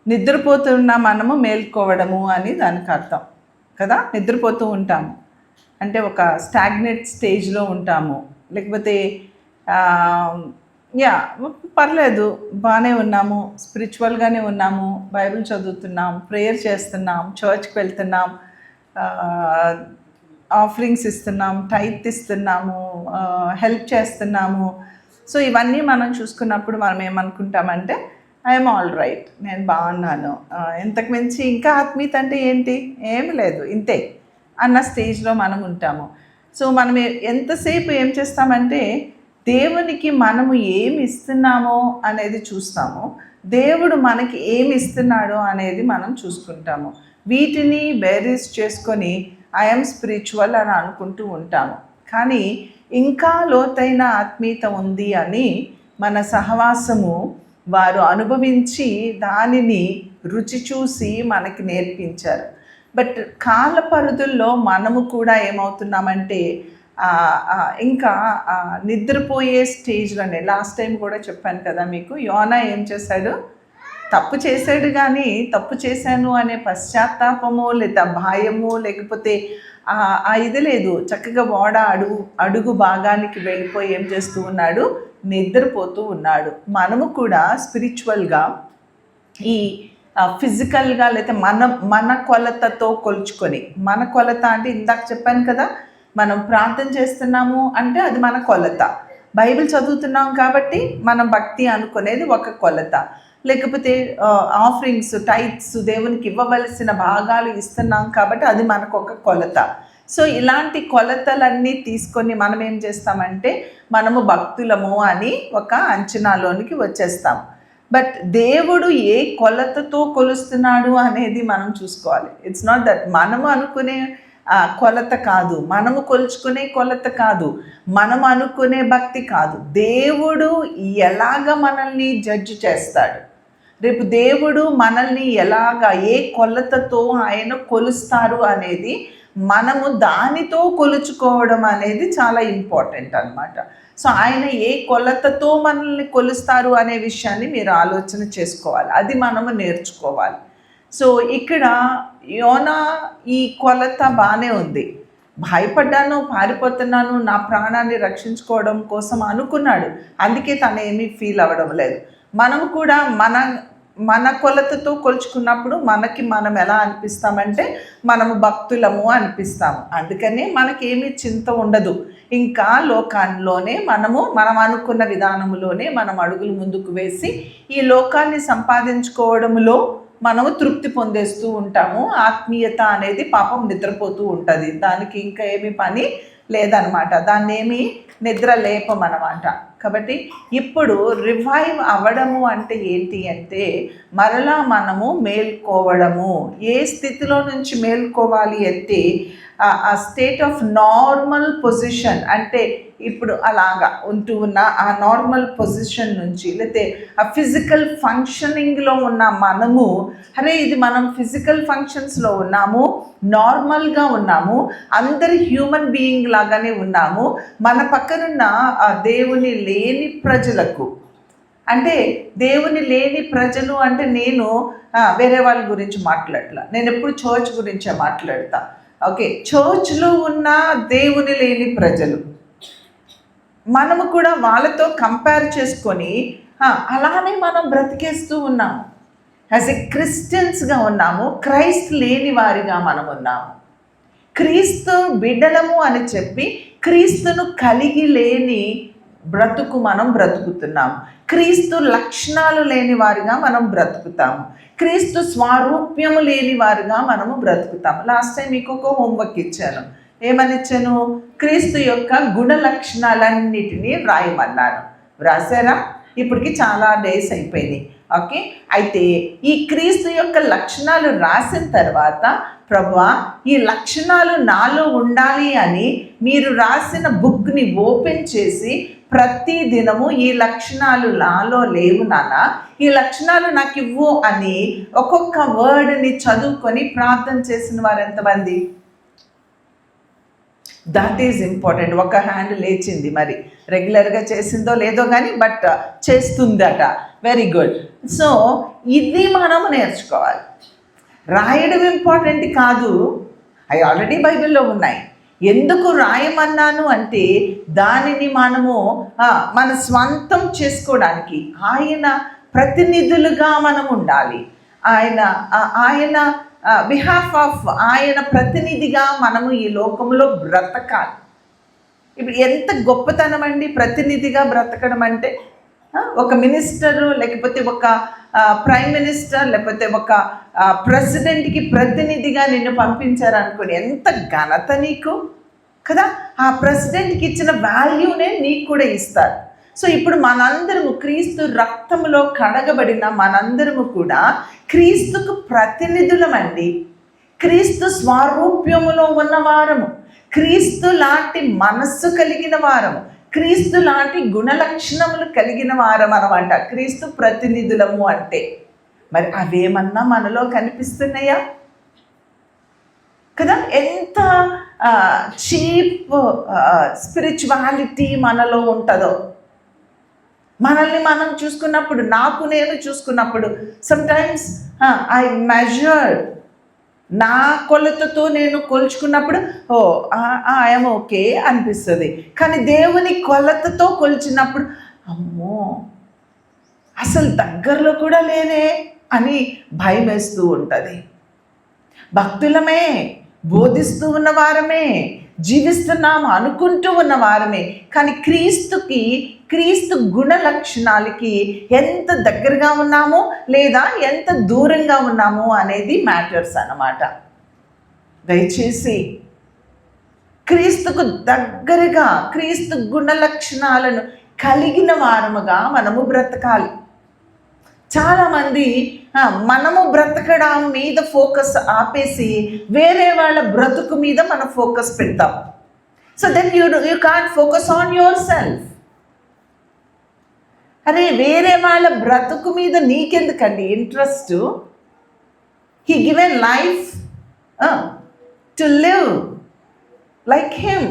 నిద్రపోతున్న మనము మేల్కోవడము అని దానికి అర్థం కదా. నిద్రపోతూ ఉంటాము అంటే ఒక స్టాగ్నేట్ స్టేజ్లో ఉంటాము, లేకపోతే పర్లేదు బాగానే ఉన్నాము, స్పిరిచువల్గానే ఉన్నాము, బైబిల్ చదువుతున్నాం, ప్రేయర్ చేస్తున్నాం, చర్చ్కి వెళ్తున్నాం, ఆఫరింగ్స్ ఇస్తున్నాం, టైత్ ఇస్తున్నాము, హెల్ప్ చేస్తున్నాము. సో ఇవన్నీ మనం చూసుకున్నప్పుడు మనం ఏమనుకుంటామంటే ఐఎమ్ ఆల్ రైట్, నేను బాగున్నాను, ఇంతకు మించి ఇంకా ఆత్మీయత అంటే ఏంటి, ఏమి లేదు, ఇంతే అన్న స్టేజ్లో మనం ఉంటాము. సో మనం ఎంతసేపు ఏం చేస్తామంటే దేవునికి మనము ఏమి ఇస్తున్నామో అనేది చూస్తాము, దేవుడు మనకి ఏమి ఇస్తున్నాడో అనేది మనం చూసుకుంటాము. వీటిని బేరీస్ చేసుకొని ఐఎమ్ స్పిరిచువల్ అని అనుకుంటూ ఉంటాము. కానీ ఇంకా లోతైన ఆత్మీయత ఉంది అని మన సహవాసము వారు అనుభవించి దానిని రుచి చూసి మనకి నేర్పించారు. బట్ కాల పరిధుల్లో మనము కూడా ఏమవుతున్నామంటే ఇంకా నిద్రపోయే స్టేజ్లోనే, లాస్ట్ టైం కూడా చెప్పాను కదా మీకు, యోనా ఏం చేశాడు, తప్పు చేశాడు కానీ తప్పు చేశాను అనే పశ్చాత్తాపము లేదా భయము లేకపోతే ఇది లేదు, చక్కగా అడుగు భాగానికి వెళ్ళిపోయి ఏం చేస్తూ ఉన్నాడు, నిద్రపోతూ ఉన్నాడు. మనము కూడా స్పిరిచువల్గా ఈ ఫిజికల్గా లేదా మన కొలతతో కొలుచుకొని, మన కొలత అంటే ఇందాక చెప్పాను కదా, మనం ప్రార్థన చేస్తున్నాము అంటే అది మన కొలత, బైబిల్ చదువుతున్నాం కాబట్టి మన భక్తి అనుకునేది ఒక కొలత, లేకపోతే ఆఫరింగ్స్ టైత్స్ దేవునికి ఇవ్వవలసిన భాగాలు ఇస్తున్నాం కాబట్టి అది మనకు ఒక కొలత. సో ఇలాంటి కొలతలన్నీ తీసుకొని మనం ఏం చేస్తామంటే మనము భక్తులము అని ఒక అంచనాలోనికి వచ్చేస్తాం. బట్ దేవుడు ఏ కొలతతో కొలుస్తున్నాడు అనేది మనం చూసుకోవాలి. ఇట్స్ నాట్ దట్ మనము అనుకునే కొలత కాదు, మనము కొలుచుకునే కొలత కాదు, మనం అనుకునే భక్తి కాదు. దేవుడు ఎలాగ మనల్ని జడ్జి చేస్తాడు, రేపు దేవుడు మనల్ని ఎలాగ ఏ కొలతతో ఆయన కొలుస్తారు అనేది మనము దానితో కొలుచుకోవడం అనేది చాలా ఇంపార్టెంట్ అన్నమాట. సో ఆయన ఏ కొలతతో మనల్ని కొలుస్తారు అనే విషయాన్ని మీరు ఆలోచన చేసుకోవాలి, అది మనము నేర్చుకోవాలి. సో ఇక్కడ యోనా ఈ కొలత బాగానే ఉంది, భయపడ్డాను, పారిపోతున్నాను, నా ప్రాణాన్ని రక్షించుకోవడం కోసం అనుకున్నాడు, అందుకే తను ఏమీ ఫీల్ అవ్వడం లేదు. మనము కూడా మన కొలతతో కొలుచుకున్నప్పుడు మనం ఎలా అనిపిస్తామంటే మనము భక్తులము అనిపిస్తాము. అందుకనే మనకేమీ చింత ఉండదు, ఇంకా లోకాల్లోనే మనం అనుకున్న విధానంలోనే మనం అడుగులు ముందుకు వేసి ఈ లోకాన్ని సంపాదించుకోవడంలో మనము తృప్తి పొందేస్తూ ఉంటాము. ఆత్మీయత అనేది పాపం నిద్రపోతూ ఉంటుంది, దానికి ఇంకా ఏమీ పని లేదనమాట, దాన్ని ఏమీ నిద్ర లేపమన్నమాట. కాబట్టి ఇప్పుడు రివైవ్ అవ్వడము అంటే ఏంటి అంటే మరలా మనము మేల్కోవడము. ఏ స్థితిలో నుంచి మేల్కోవాలి అంటే ఆ స్టేట్ ఆఫ్ నార్మల్ పొజిషన్, అంటే ఇప్పుడు అలాగా ఉంటూ ఉన్న ఆ నార్మల్ పొజిషన్ నుంచి, లేకపోతే ఆ ఫిజికల్ ఫంక్షనింగ్లో ఉన్న మనము, అరే ఇది మనం ఫిజికల్ ఫంక్షన్స్లో ఉన్నాము, నార్మల్గా ఉన్నాము, అందరి హ్యూమన్ బీయింగ్ లాగానే ఉన్నాము, మన పక్కనున్న దేవుని లేని ప్రజలకు, అంటే దేవుని లేని ప్రజలు అంటే నేను వేరే వాళ్ళ గురించి మాట్లాడలా, నేను ఎప్పుడు చర్చ్ గురించే మాట్లాడతా. ఓకే, చర్చ్లో ఉన్న దేవుని లేని ప్రజలు మనము కూడా వాళ్ళతో కంపేర్ చేసుకొని అలానే మనం బ్రతికేస్తూ ఉన్నాము, యాజ్ ఎ క్రిస్టియన్స్గా ఉన్నాము, క్రైస్ట్ లేని వారిగా మనం ఉన్నాము. క్రీస్తు బిడ్డలము అని చెప్పి క్రీస్తును కలిగి లేని బ్రతుకు మనం బ్రతుకుతున్నాము, క్రీస్తు లక్షణాలు లేని వారిగా మనం బ్రతుకుతాము, క్రీస్తు స్వారూప్యము లేని వారిగా మనము బ్రతుకుతాము. లాస్ట్ టైం మీకు ఒక హోంవర్క్ ఇచ్చాను, ఏమని ఇచ్చాను, క్రీస్తు యొక్క గుణ లక్షణాలన్నిటినీ వ్రాయమన్నాను. వ్రాసారా? ఇప్పటికి చాలా డేస్ అయిపోయినాయి. ఓకే, అయితే ఈ క్రీస్తు యొక్క లక్షణాలు రాసిన తర్వాత ప్రభువా ఈ లక్షణాలు నాలో ఉండాలి అని మీరు రాసిన బుక్ని ఓపెన్ చేసి ప్రతి దినము ఈ లక్షణాలు నాలో లేవు నాన్న, ఈ లక్షణాలు నాకు ఇవ్వు అని ఒక్కొక్క వర్డ్ని చదువుకొని ప్రార్థన చేసిన వారు ఎంతమంది? That is important. ఒక హ్యాండ్ లేచింది, మరి రెగ్యులర్గా చేసిందో లేదో కానీ బట్ చేస్తుందట. Very good. సో ఇది మనం నేర్చుకోవాలి. రాయడం ఇంపార్టెంట్ కాదు, అవి ఆల్రెడీ బైబిల్లో ఉన్నాయి. ఎందుకు రాయమన్నాను అంటే దానిని మనము మన స్వంతం చేసుకోవడానికి, ఆయన ప్రతినిధులుగా మనం ఉండాలి. ఆయన బిహాఫ్ ఆఫ్ ఆయన ప్రతినిధిగా మనము ఈ లోకంలో బ్రతకాలి. ఇప్పుడు ఎంత గొప్పతనం అండి ప్రతినిధిగా బ్రతకడం అంటే. ఒక మినిస్టరు, లేకపోతే ఒక ప్రైమ్ మినిస్టర్, లేకపోతే ఒక ప్రెసిడెంట్కి ప్రతినిధిగా నిన్ను పంపించారనుకోండి, ఎంత ఘనత నీకు కదా. ఆ ప్రెసిడెంట్కి ఇచ్చిన వాల్యూనే నీకు కూడా ఇస్తారు. సో ఇప్పుడు మనందరము క్రీస్తు రక్తములో కడగబడిన మనందరము కూడా క్రీస్తుకు ప్రతినిధులమండి. క్రీస్తు స్వారూప్యములో ఉన్నవారము, క్రీస్తు లాంటి మనస్సు కలిగిన వారము, క్రీస్తు లాంటి గుణలక్షణములు కలిగిన వారం అనమాట క్రీస్తు ప్రతినిధులము అంటే. మరి అవేమన్నా మనలో కనిపిస్తున్నాయా కదా. ఎంత చీప్ స్పిరిచువాలిటీ మనలో ఉంటుందో. మనల్ని మనం చూసుకున్నప్పుడు, నాకు నేను చూసుకున్నప్పుడు సమ్టైమ్స్ ఐ మెజర్డ్, నా కొలతతో నేను కొలుచుకున్నప్పుడు ఐఎమ్ ఓకే అనిపిస్తుంది. కానీ దేవుని కొలతతో కొలిచినప్పుడు అమ్మో అసలు దగ్గరలో కూడా లేనే అని భయం వేస్తూ ఉంటుంది. భక్తులమే, బోధిస్తూ ఉన్నవారమే, జీవిస్తున్నాము అనుకుంటూ ఉన్నవారమే, కానీ క్రీస్తు గుణ లక్షణాలకి ఎంత దగ్గరగా ఉన్నామో లేదా ఎంత దూరంగా ఉన్నామో అనేది మ్యాటర్స్ అన్నమాట. దయచేసి క్రీస్తుకు దగ్గరగా, క్రీస్తు గుణ లక్షణాలను కలిగిన వారముగా మనము బ్రతకాలి. చాలామంది మనము బ్రతకడం మీద ఫోకస్ ఆపేసి వేరే వాళ్ళ బ్రతుకు మీద మనం ఫోకస్ పెడతాం. So then you can't focus on yourself. అరే వేరే వాళ్ళ బ్రతుకు మీద నీకెందుకండి interest? He given life to live like him.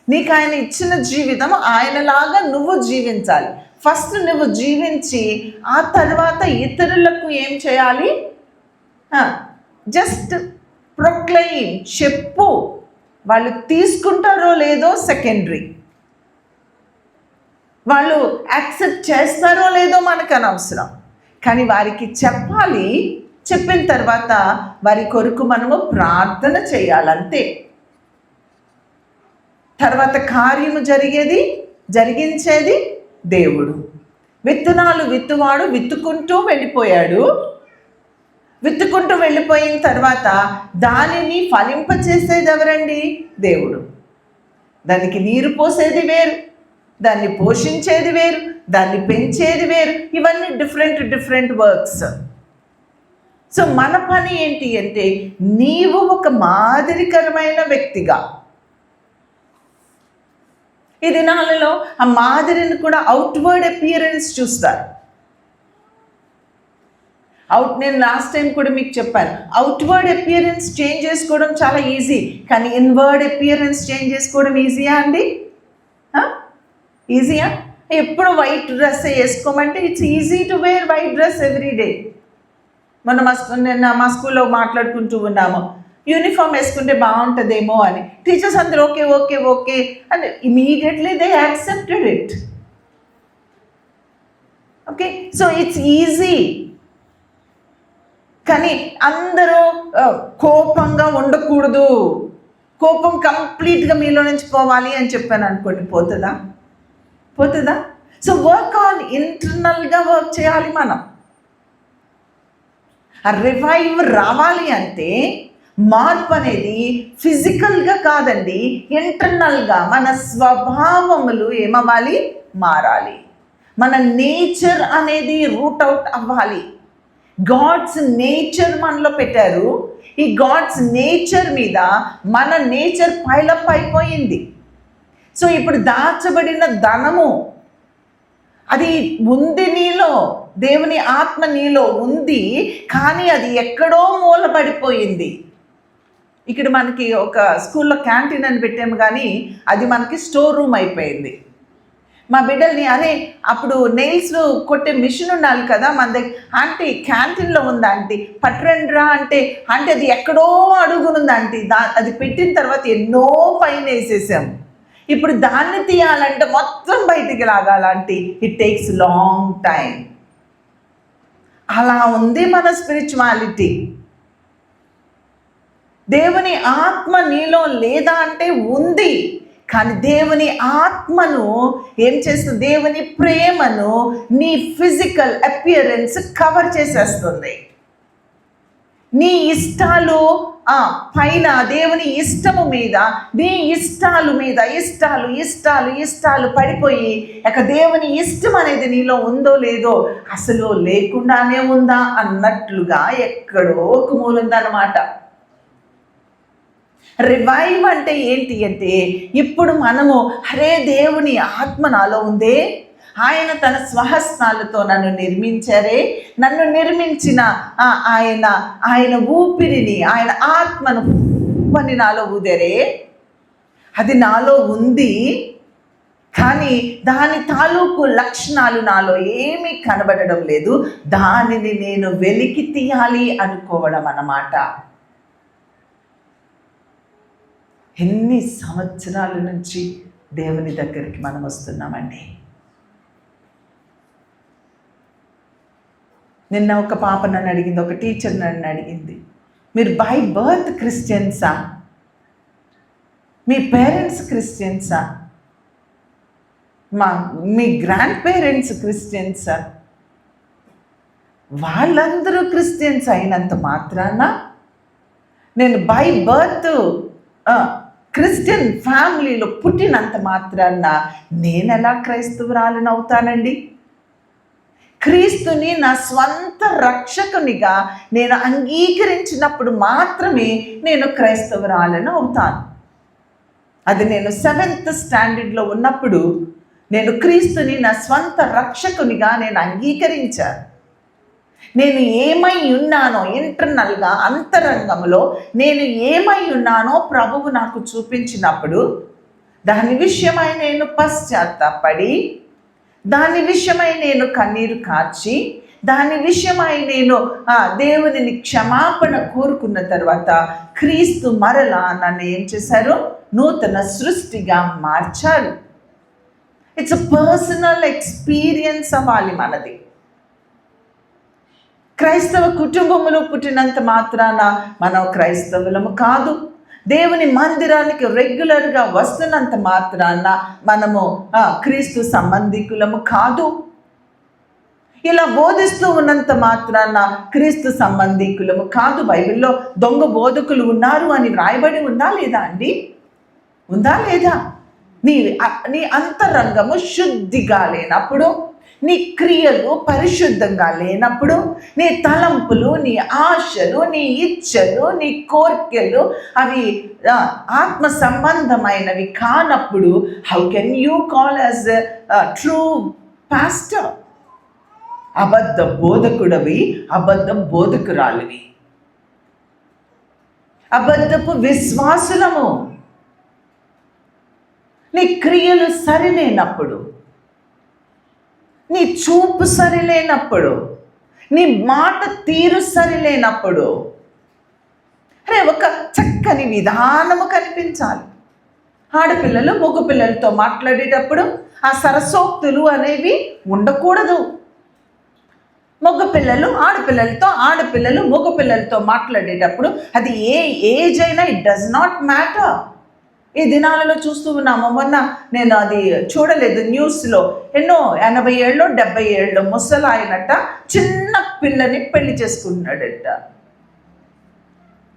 నీకు ఆయన ఇచ్చిన జీవితం ఆయనలాగా నువ్వు జీవించాలి. ఫస్ట్ నువ్వు జీవించి ఆ తర్వాత ఇతరులకు ఏం చేయాలి? జస్ట్ ప్రొక్లెయిమ్, చెప్పు. వాళ్ళు తీసుకుంటారో లేదో సెకండరీ, వాళ్ళు యాక్సెప్ట్ చేస్తారో లేదో మనకు అనవసరం, కానీ వారికి చెప్పాలి. చెప్పిన తర్వాత వారి కొరకు మనము ప్రార్థన చేయాలంతే. తర్వాత కార్యము జరిగించేది దేవుడు. విత్తనాలు విత్తువాడు విత్తుకుంటూ వెళ్ళిపోయాడు. విత్తుకుంటూ వెళ్ళిపోయిన తర్వాత దానిని ఫలింపచేసేది ఎవరండి? దేవుడు. దానికి నీరు పోసేది వేరు, దాన్ని పోషించేది వేరు, దాన్ని పెంచేది వేరు. ఇవన్నీ డిఫరెంట్ వర్క్స్. సో మన పని ఏంటి అంటే నీవు ఒక మాదిరికరమైన వ్యక్తిగా, ఈ దినాలలో ఆ మాదిరిని కూడా అవుట్వర్డ్ అపియరెన్స్ చూస్తారు. నేను లాస్ట్ టైం కూడా మీకు చెప్పాను, అవుట్వర్డ్ అపియరెన్స్ చేంజ్ చేసుకోవడం చాలా ఈజీ, కానీ ఇన్వర్డ్ అపియరెన్స్ చేంజ్ చేసుకోవడం ఈజీయా అండి? ఈజీయా? ఎప్పుడు వైట్ డ్రెస్ వేసుకోమంటే it's easy to wear white dress every day. మా స్కూల్లో మాట్లాడుకుంటూ ఉన్నాము, యూనిఫామ్ వేసుకుంటే బాగుంటుందేమో అని. టీచర్స్ అందరూ okay and immediately they accepted it. Okay, so it's easy. కానీ అందరూ కోపంగా ఉండకూడదు, కోపం కంప్లీట్గా మీలో నుంచి పోవాలి అని చెప్పాను అనుకోండి, పోతుందా? సో వర్క్ ఆన్ ఇంటర్నల్గా వర్క్ చేయాలి మనం. ఆ రివైవ్ రావాలి అంటే మార్పు అనేది ఫిజికల్గా కాదండి, ఇంటర్నల్గా మన స్వభావములు ఏమవ్వాలి? మారాలి. మన నేచర్ అనేది రూట్ అవుట్ అవ్వాలి. గాడ్స్ నేచర్ మనలో పెట్టారు. ఈ గాడ్స్ నేచర్ మీద మన నేచర్ పైలప్ అయిపోయింది. సో ఇప్పుడు దాచబడిన ధనము అది ఉంది నీలో, దేవుని ఆత్మ నీలో ఉంది, కానీ అది ఎక్కడో మూలపడిపోయింది. ఇక్కడ మనకి ఒక స్కూల్లో క్యాంటీన్ అని పెట్టాము, కానీ అది మనకి స్టోర్ రూమ్ అయిపోయింది. మా బిడ్డల్ని అరే అప్పుడు నెయిల్స్ కొట్టే మిషన్ ఉండాలి కదా మన దగ్గర, ఆంటీ క్యాంటీన్లో ఉంది ఆంటీ పట్టరండిరా అంటే, ఆంటీ అది ఎక్కడో అడుగునుంది ఆంటీ, అది పెట్టిన తర్వాత ఎన్నో పైన వేసేసాం, ఇప్పుడు దాన్ని తీయాలంటే మొత్తం బయటికి లాగాలంటే ఇట్ టేక్స్ లాంగ్ టైం. అలా ఉంది మన స్పిరిచువాలిటీ. దేవుని ఆత్మ నీలో లేదా అంటే ఉంది, కానీ దేవుని ఆత్మను ఏం చేస్తుంది, దేవుని ప్రేమను నీ ఫిజికల్ అపియరెన్స్ కవర్ చేసేస్తుంది. నీ ఇష్టాలు పైన దేవుని ఇష్టము మీద, నీ ఇష్టాలు మీద ఇష్టాలు ఇష్టాలు ఇష్టాలు పడిపోయి ఇక దేవుని ఇష్టం అనేది నీలో ఉందో లేదో, అసలు లేకుండానే ఉందా అన్నట్లుగా ఎక్కడో ఒక మూలుందన్నమాట. రివైవ్ అంటే ఏంటి అంటే, ఇప్పుడు మనము అరే దేవుని ఆత్మ నాలో ఉందే, ఆయన తన స్వహస్తాలతో నన్ను నిర్మించారే, నన్ను నిర్మించిన ఆయన ఊపిరిని, ఆయన ఆత్మను పని నాలో ఊదరే, అది నాలో ఉంది, కానీ దాని తాలూకు లక్షణాలు నాలో ఏమీ కనబడడం లేదు, దానిని నేను వెలికి తీయాలి అనుకోవడం అన్నమాట. ఎన్ని సంవత్సరాల నుంచి దేవుని దగ్గరికి మనం వస్తున్నామండి. నిన్న ఒక పాప నన్ను అడిగింది, ఒక టీచర్ నన్ను అడిగింది, మీరు బై బర్త్ క్రిస్టియన్సా, మీ పేరెంట్స్ క్రిస్టియన్సా, మీ గ్రాండ్ పేరెంట్స్ క్రిస్టియన్సా? వాళ్ళందరూ క్రిస్టియన్స్ అయినంత మాత్రాన నేను బై బర్త్ క్రిస్టియన్ ఫ్యామిలీలో పుట్టినంత మాత్రాన నేనెలా క్రైస్తవురాలను అవుతానండి? క్రీస్తుని నా స్వంత రక్షకునిగా నేను అంగీకరించినప్పుడు మాత్రమే నేను క్రైస్తవురాలను అవుతాను. అది నేను 7th స్టాండర్డ్లో ఉన్నప్పుడు నేను క్రీస్తుని నా స్వంత రక్షకునిగా నేను అంగీకరించాను. నేను ఏమై ఉన్నానో ఇంటర్నల్గా అంతరంగంలో నేను ఏమై ఉన్నానో ప్రభువు నాకు చూపించినప్పుడు దాని విషయమై నేను పశ్చాత్తాపడి, దాని విషయమై నేను కన్నీరు కార్చి, దాని విషయమై నేను దేవునిని క్షమాపణ కోరుకున్న తర్వాత క్రీస్తు మరలా నన్ను ఏం చేశారు, నూతన సృష్టిగా మార్చారు. ఇట్స్ అ పర్సనల్ ఎక్స్పీరియన్స్ అవ్వాలి మనది. క్రైస్తవ కుటుంబములో పుట్టినంత మాత్రాన మనం క్రైస్తవులము కాదు. దేవుని మందిరానికి రెగ్యులర్గా వస్తున్నంత మాత్రాన మనము క్రీస్తు సంబంధికులము కాదు. ఇలా బోధిస్తూ ఉన్నంత మాత్రాన క్రీస్తు సంబంధికులము కాదు. బైబిల్లో దొంగ బోధకులు ఉన్నారు అని వ్రాయబడి ఉందా లేదా అండి? ఉందా లేదా? నీ అంతరంగము శుద్ధిగా లేనప్పుడు, నీ క్రియలు పరిశుద్ధంగా లేనప్పుడు, నీ తలంపులు, నీ ఆశలు, నీ ఇచ్చలు, నీ కోర్కెలు అవి ఆత్మ సంబంధమైనవి కానప్పుడు how can you call as true pastor? అబద్ధ బోధకుడవి, అబద్ధ బోధకురాలివి, అబద్ధపు విశ్వాసులము. నీ క్రియలు సరిలేనప్పుడు, నీ చూపు సరిలేనప్పుడు, నీ మాట తీరు సరిలేనప్పుడు, అరే ఒక చక్కని విధానము కనిపించాలి. ఆడపిల్లలు మగ పిల్లలతో మాట్లాడేటప్పుడు ఆ సరసోక్తులు అనేవి ఉండకూడదు. మగ పిల్లలు ఆడపిల్లలతో, ఆడపిల్లలు మగ పిల్లలతో మాట్లాడేటప్పుడు అది ఏ ఏజ్ అయినా ఇట్ డస్ నాట్ మ్యాటర్. ఈ దినాలలో చూస్తూ ఉన్నాము. మొన్న నేను అది చూడలేదు న్యూస్లో, ఎన్నో 80 ఏళ్ళు 70 ఏళ్ళు ముసలాయనట చిన్న పిల్లని పెళ్లి చేసుకుంటున్నాడట.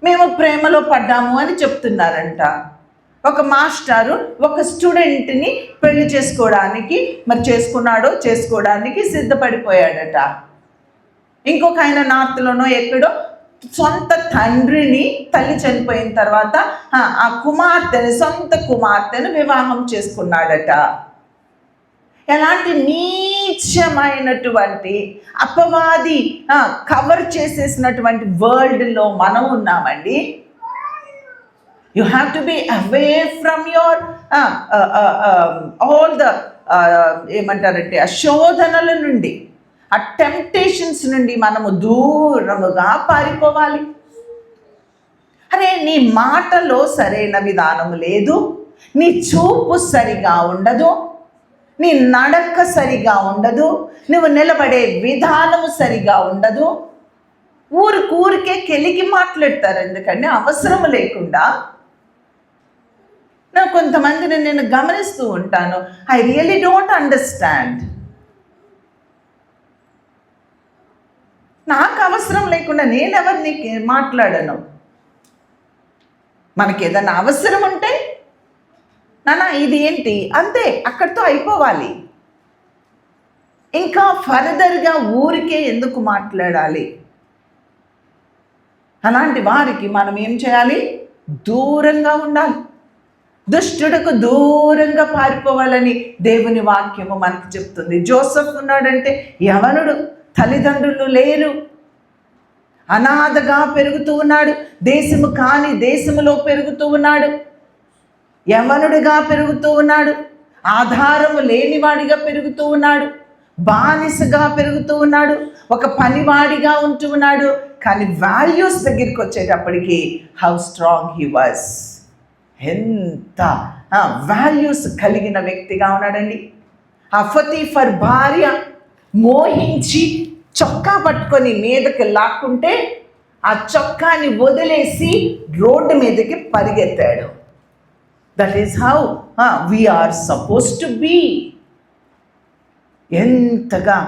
మేము ప్రేమలో పడ్డాము అని చెప్తున్నారంట. ఒక మాస్టారు ఒక స్టూడెంట్ని పెళ్లి చేసుకోవడానికి, మరి చేసుకోవడానికి సిద్ధపడిపోయాడట. ఇంకొక ఆయన నార్త్లోనో ఎక్కడో సొంత తండ్రిని, తల్లి చనిపోయిన తర్వాత ఆ సొంత కుమార్తెను వివాహం చేసుకున్నాడట. ఎలాంటి నీచమైనటువంటి అపవాది కవర్ చేసేసినటువంటి వరల్డ్లో మనం ఉన్నామండి. You have to be away from your all the ఏమంటారంటే ఆ శోధనల నుండి, ఆ టెంప్టేషన్స్ నుండి మనము దూరముగా పారిపోవాలి. అరే నీ మాటలో సరైన విధానము లేదు, నీ చూపు సరిగా ఉండదు, నీ నడక సరిగా ఉండదు, నువ్వు నిలబడే విధానము సరిగా ఉండదు. ఊరికే కెలికి మాట్లాడతారు. ఎందుకంటే అవసరం లేకుండా. నా కొంతమందిని నేను గమనిస్తూ ఉంటాను. I really don't understand. నాకు అవసరం లేకుండా నేనెవరిని మాట్లాడను. మనకి ఏదైనా అవసరం ఉంటే నాన్న ఇది ఏంటి అంతే, అక్కడితో అయిపోవాలి. ఇంకా ఫర్దర్గా ఊరికే ఎందుకు మాట్లాడాలి? అలాంటి వారికి మనం ఏం చేయాలి? దూరంగా ఉండాలి. దుష్టుడికి దూరంగా పారిపోవాలని దేవుని వాక్యము మనకు చెప్తుంది. జోసెఫ్ ఉన్నాడంటే యవనుడు, తల్లిదండ్రులు లేరు, అనాథగా పెరుగుతూ ఉన్నాడు, దేశము కాని దేశములో పెరుగుతూ ఉన్నాడు, యవనుడిగా పెరుగుతూ ఉన్నాడు, ఆధారము లేనివాడిగా పెరుగుతూ ఉన్నాడు, బానిసగా పెరుగుతూ ఉన్నాడు, ఒక పనివాడిగా ఉంటూ ఉన్నాడు. కానీ వాల్యూస్ దగ్గరికి వచ్చేటప్పటికి హౌ స్ట్రాంగ్ హీ వాజ్, ఎంత వాల్యూస్ కలిగిన వ్యక్తిగా ఉన్నాడండి. ఆ ఫర్ భార్య మోహించి చొక్కా పట్టుకొని మీదకి లాక్కుంటే ఆ చొక్కాని వదిలేసి రోడ్డు మీదకి పరిగెత్తాడు. That is how we are suppose to be. ఎంతగా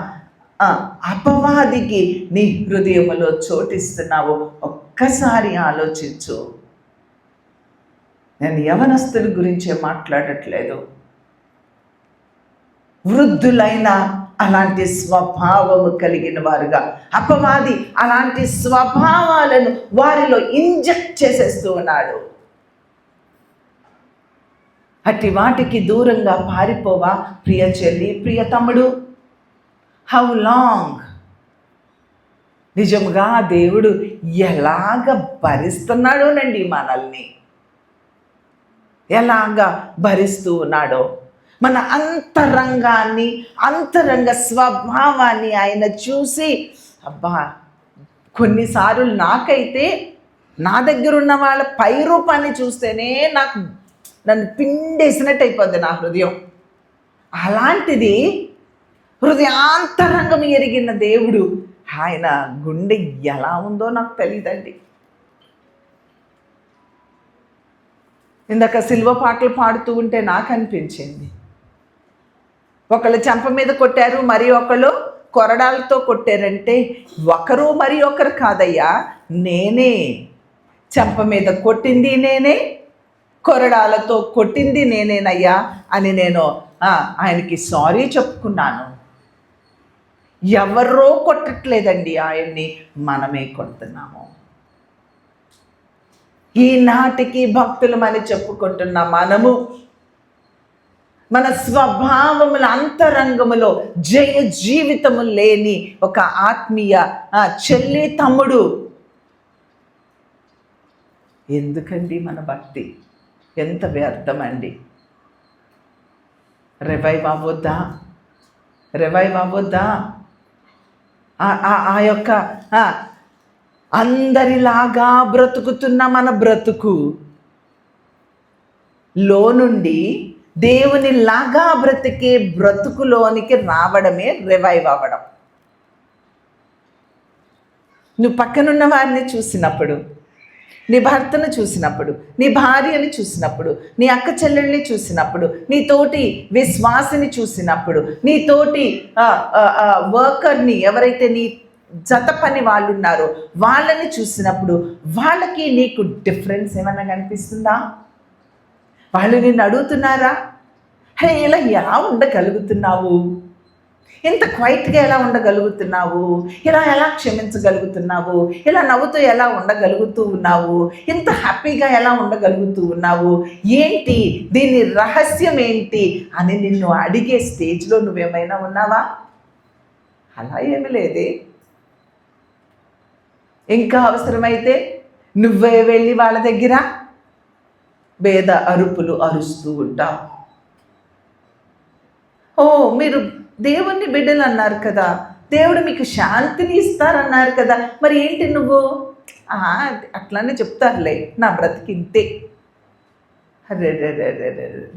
అపవాదికి నీ హృదయములో చోటిస్తున్నావో ఒక్కసారి ఆలోచించు. నేను యవనస్తుల గురించే మాట్లాడట్లేదు. వృద్ధులైన అలాంటి స్వభావము కలిగిన వారుగా అపవాది అలాంటి స్వభావాలను వారిలో ఇంజెక్ట్ చేసేస్తూ ఉన్నాడు. అట్టి వాటికి దూరంగా పారిపోవా ప్రియ చెల్లి, ప్రియ తమ్ముడు. How long? నిజంగా దేవుడు ఎలాగ భరిస్తున్నాడోనండి మనల్ని, ఎలాగ భరిస్తూ ఉన్నాడో. మన అంతరంగాన్ని, అంతరంగ స్వభావాన్ని ఆయన చూసి, అబ్బా కొన్నిసార్లు నాకైతే నా దగ్గర ఉన్న వాళ్ళ పై రూపాన్ని చూస్తేనే నన్ను పిండేసినట్టు అయిపోద్ది నా హృదయం. అలాంటిది హృదయాంతరంగం ఎరిగిన దేవుడు, ఆయన గుండె ఎలా ఉందో నాకు తెలియదండి. ఇందాక సిల్వ పాటలు పాడుతూ ఉంటే నాకు అనిపించింది, ఒకళ్ళు చెంప మీద కొట్టారు, మరి ఒకళ్ళు కొరడాలతో కొట్టారంటే ఒకరు మరి ఒకరు కాదయ్యా, నేనే చెంప మీద కొట్టింది నేనే, కొరడాలతో కొట్టింది నేనేనయ్యా అని నేను ఆయనకి సారీ చెప్పుకున్నాను. ఎవరో కొట్టట్లేదండి ఆయన్ని, మనమే కొడుతున్నాము. ఈనాటికి భక్తులమని చెప్పుకుంటున్న మనము మన స్వభావముల అంతరంగములో జయ జీవితము లేని ఒక ఆత్మీయ చెల్లి తమ్ముడు, ఎందుకండి మన భక్తి ఎంత వ్యర్థమండి? రివైవ్ అవ్వొద్దా? రివైవ్ అవ్వొద్దా? ఆ యొక్క అందరిలాగా బ్రతుకుతున్న మన బ్రతుకు లో నుండి దేవుని లాగా బ్రతికే బ్రతుకులోనికి రావడమే రివైవ్ అవ్వడం. నువ్వు పక్కనున్న వారిని చూసినప్పుడు, నీ భర్తను చూసినప్పుడు, నీ భార్యని చూసినప్పుడు, నీ అక్క చెల్లెల్ని చూసినప్పుడు, నీ తోటి విశ్వాసిని చూసినప్పుడు, నీ తోటి వర్కర్ని, ఎవరైతే నీ జత పని వాళ్ళు ఉన్నారో వాళ్ళని చూసినప్పుడు వాళ్ళకి నీకు డిఫరెన్స్ ఏమన్నా కనిపిస్తుందా? వాళ్ళు నిన్ను అడుగుతున్నారా, హే ఇలా ఎలా ఉండగలుగుతున్నావు, ఇంత క్వైట్గా ఎలా ఉండగలుగుతున్నావు, ఎలా క్షమించగలుగుతున్నావు, ఇలా నవ్వుతూ ఎలా ఉండగలుగుతూ ఉన్నావు, ఇంత హ్యాపీగా ఎలా ఉండగలుగుతూ ఉన్నావు, ఏంటి దీని రహస్యం ఏంటి అని నిన్ను అడిగే స్టేజ్లో నువ్వేమైనా ఉన్నావా? అలా ఏమి లేదే. ఇంకా అవసరమైతే నువ్వే వెళ్ళి వాళ్ళ దగ్గర భేద అరుపులు అరుస్తూ ఉంటాం. ఓ మీరు దేవుని బిడ్డలు అన్నారు కదా, దేవుడు మీకు శాంతిని ఇస్తారన్నారు కదా, మరి ఏంటి నువ్వు అట్లానే చెప్తారులే, నా బ్రతికింతే. అరే